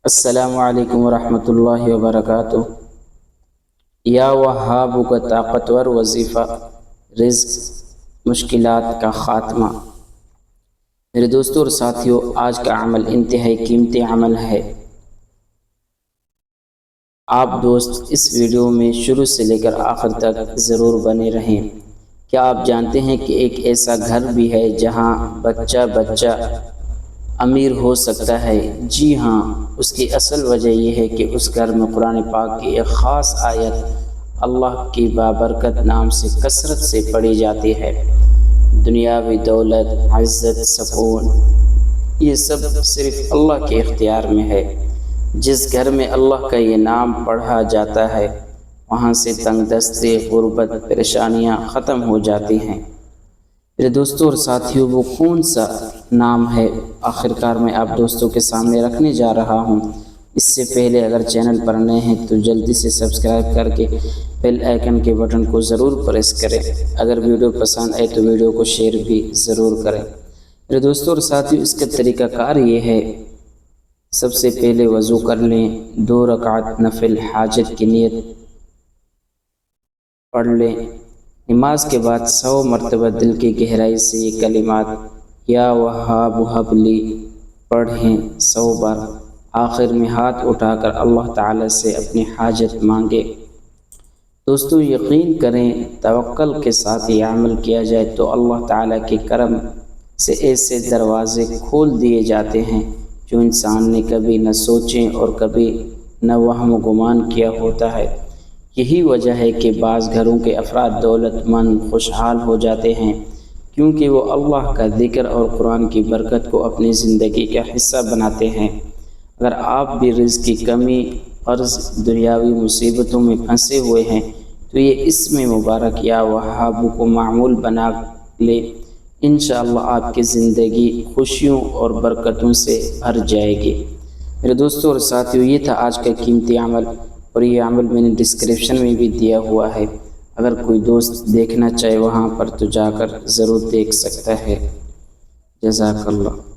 السلام علیکم ورحمۃ اللہ وبرکاتہ۔ یا وہاب کا طاقتور وظیفہ، رزق مشکلات کا خاتمہ۔ میرے دوستوں اور ساتھیوں، آج کا عمل انتہائی قیمتی عمل ہے۔ آپ دوست اس ویڈیو میں شروع سے لے کر آخر تک ضرور بنے رہیں۔ کیا آپ جانتے ہیں کہ ایک ایسا گھر بھی ہے جہاں بچہ امیر ہو سکتا ہے؟ جی ہاں، اس کی اصل وجہ یہ ہے کہ اس گھر میں قرآن پاک کی ایک خاص آیت اللہ کی بابرکت نام سے کثرت سے پڑھی جاتی ہے۔ دنیاوی دولت، عزت، سکون، یہ سب صرف اللہ کے اختیار میں ہے۔ جس گھر میں اللہ کا یہ نام پڑھا جاتا ہے، وہاں سے تنگ دستی، غربت، پریشانیاں ختم ہو جاتی ہیں۔ میرے دوستوں اور ساتھیوں، وہ کون سا نام ہے آخرکار میں آپ دوستوں کے سامنے رکھنے جا رہا ہوں۔ اس سے پہلے اگر چینل پر نئے ہیں تو جلدی سے سبسکرائب کر کے بیل آئیکن کے بٹن کو ضرور پریس کریں۔ اگر ویڈیو پسند آئے تو ویڈیو کو شیئر بھی ضرور کریں۔ میرے دوستوں اور ساتھیوں، اس کا طریقہ کار یہ ہے، سب سے پہلے وضو کر لیں، 2 رکعت نفل حاجت کی نیت پڑھ لیں۔ نماز کے بعد 100 مرتبہ دل کی گہرائی سے یہ کلمات یا وہاب ہب لی پڑھیں 100 بار۔ آخر میں ہاتھ اٹھا کر اللہ تعالی سے اپنی حاجت مانگے۔ دوستو، یقین کریں، توکل کے ساتھ یہ عمل کیا جائے تو اللہ تعالی کے کرم سے ایسے دروازے کھول دیے جاتے ہیں جو انسان نے کبھی نہ سوچیں اور کبھی نہ وہم و گمان کیا ہوتا ہے۔ یہی وجہ ہے کہ بعض گھروں کے افراد دولت مند، خوشحال ہو جاتے ہیں، کیونکہ وہ اللہ کا ذکر اور قرآن کی برکت کو اپنی زندگی کا حصہ بناتے ہیں۔ اگر آپ بھی رزق کی کمی، قرض، دنیاوی مصیبتوں میں پھنسے ہوئے ہیں تو یہ اسم مبارک یا وہاب کو معمول بنا لیں۔ انشاءاللہ آپ کی زندگی خوشیوں اور برکتوں سے بھر جائے گی۔ میرے دوستوں اور ساتھیوں، یہ تھا آج کا قیمتی عمل، اور یہ عمل میں نے ڈسکرپشن میں بھی دیا ہوا ہے۔ اگر کوئی دوست دیکھنا چاہے وہاں پر تو جا کر ضرور دیکھ سکتا ہے۔ جزاک اللہ۔